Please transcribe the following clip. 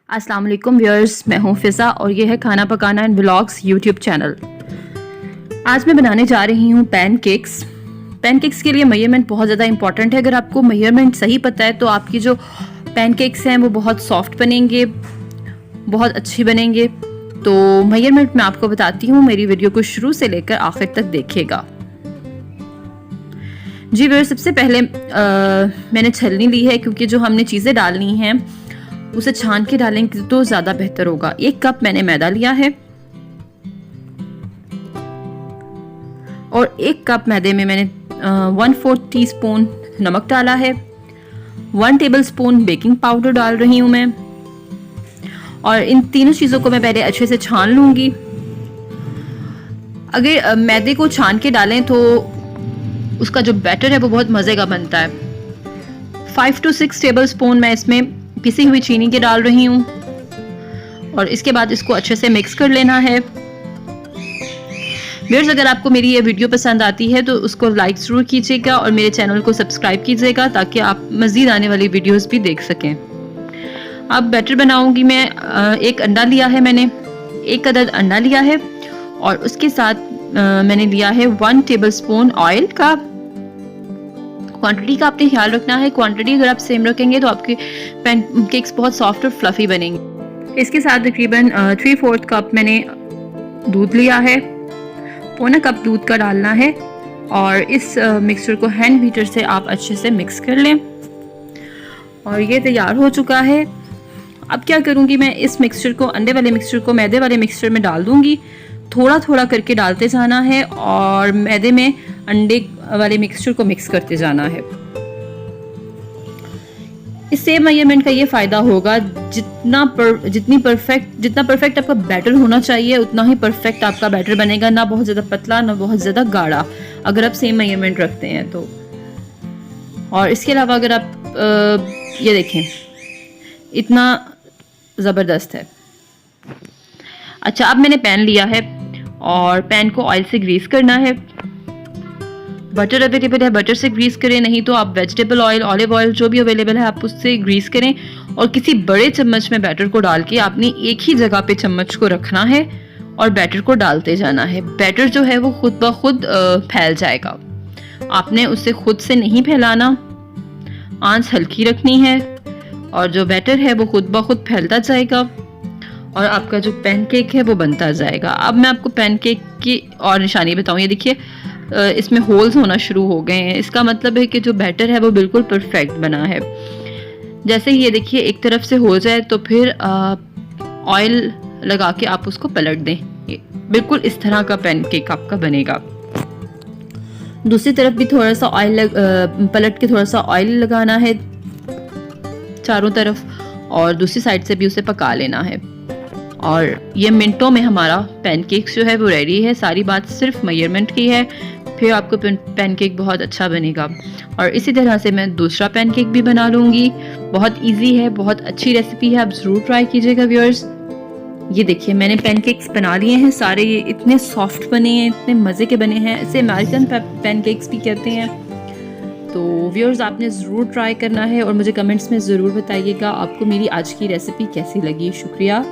अस्सलाम वालेकुम व्यूअर्स, मैं हूं फ़िज़ा और ये है खाना पकाना एंड व्लॉग्स यूट्यूब चैनल। आज मैं बनाने जा रही हूं पैनकेक्स। पैनकेक्स के लिए मेजरमेंट बहुत ज़्यादा इंपॉर्टेंट है। अगर आपको मेजरमेंट सही पता है तो आपकी जो पैनकेक्स हैं वो बहुत सॉफ्ट बनेंगे, बहुत अच्छी बनेंगे। तो मेजरमेंट मैं आपको बताती हूँ, मेरी वीडियो को शुरू से लेकर आखिर तक देखिएगा। जी व्यूअर्स, सबसे पहले मैंने छलनी ली है क्योंकि जो हमने चीज़ें डालनी हैं उसे छान के डालेंगे तो ज़्यादा बेहतर होगा। 1 कप मैंने मैदा लिया है और 1 कप मैदे में मैंने 1/4 टीस्पून नमक डाला है। 1 टेबलस्पून बेकिंग पाउडर डाल रही हूँ मैं। और इन तीनों चीज़ों को मैं पहले अच्छे से छान लूँगी। अगर मैदे को छान के डालें तो उसका जो बैटर है वो बहुत मज़े का बनता है। 5 to 6 टेबलस्पून मैं इसमें पिसी हुई चीनी के डाल रही हूँ और इसके बाद इसको अच्छे से मिक्स कर लेना है। व्यूअर्स, अगर आपको मेरी ये वीडियो पसंद आती है तो उसको लाइक ज़रूर कीजिएगा और मेरे चैनल को सब्सक्राइब कीजिएगा ताकि आप मज़ीद आने वाली वीडियोस भी देख सकें। अब बैटर बनाऊंगी मैं। 1 अंडा लिया है मैंने, 1 अदद अंडा लिया है और उसके साथ मैंने लिया है 1 टेबलस्पून ऑयल का। क्वांटिटी का आपने ख्याल रखना है। क्वांटिटी अगर आप सेम रखेंगे तो आपके पैनकेक्स बहुत सॉफ्ट और फ्लफी बनेंगे। इसके साथ तकरीबन 3/4 कप मैंने दूध लिया है। 1/4 कप दूध का डालना है और इस मिक्सचर को हैंड बीटर से आप अच्छे से मिक्स कर लें। और ये तैयार हो चुका है। अब क्या करूँगी, मैं इस मिक्सचर को, अंडे वाले मिक्सचर को मैदे वाले मिक्सचर में डाल दूँगी। थोड़ा थोड़ा करके डालते जाना है और मैदे में अंडे वाले मिक्सचर को मिक्स करते जाना है। इससे मेजरमेंट का ये फ़ायदा होगा, जितना परफेक्ट आपका बैटर होना चाहिए उतना ही परफेक्ट आपका बैटर बनेगा। ना बहुत ज़्यादा पतला ना बहुत ज़्यादा गाढ़ा, अगर आप सेम मेजरमेंट रखते हैं तो। और इसके अलावा अगर आप ये देखें, इतना ज़बरदस्त है। अच्छा, अब मैंने पैन लिया है और पैन को ऑयल से ग्रीस करना है। बटर अवेलेबल है, बटर से ग्रीस करें, नहीं तो आप वेजिटेबल ऑयल, ऑलिव ऑयल जो भी अवेलेबल है आप उससे ग्रीस करें। और किसी बड़े चम्मच में बैटर को डाल के आपने एक ही जगह पे चम्मच को रखना है और बैटर को डालते जाना है। बैटर जो है वो खुद ब खुद फैल जाएगा, आपने उसे खुद से नहीं फैलाना। आंच हल्की रखनी है और जो बैटर है वो खुद ब खुद फैलता जाएगा और आपका जो पैनकेक है वो बनता जाएगा। अब मैं आपको पैनकेक की और निशानी बताऊँ। ये देखिए, इसमें होल्स होना शुरू हो गए हैं। इसका मतलब है कि जो बैटर है वो बिल्कुल परफेक्ट बना है। जैसे ही ये देखिए एक तरफ से हो जाए तो फिर ऑयल लगा के आप उसको पलट दें। बिल्कुल इस तरह का पैनकेक आपका बनेगा। दूसरी तरफ भी थोड़ा सा ऑयल पलट के थोड़ा सा ऑयल लगाना है चारों तरफ और दूसरी साइड से भी उसे पका लेना है। और ये मिनटों में हमारा पैनकेक्स जो है वो रेडी है। सारी बात सिर्फ मेजरमेंट की है, फिर आपको पैनकेक बहुत अच्छा बनेगा। और इसी तरह से मैं दूसरा पैनकेक भी बना लूँगी। बहुत इजी है, बहुत अच्छी रेसिपी है, आप ज़रूर ट्राई कीजिएगा व्यूअर्स। ये देखिए, मैंने पैनकेक्स बना लिए हैं सारे। ये इतने सॉफ्ट बने हैं, इतने मज़े के बने हैं। इसे अमेरिकन पैनकेक्स भी कहते हैं। तो व्यूअर्स, आपने ज़रूर ट्राई करना है और मुझे कमेंट्स में ज़रूर बताइएगा आपको मेरी आज की रेसिपी कैसी लगी। शुक्रिया।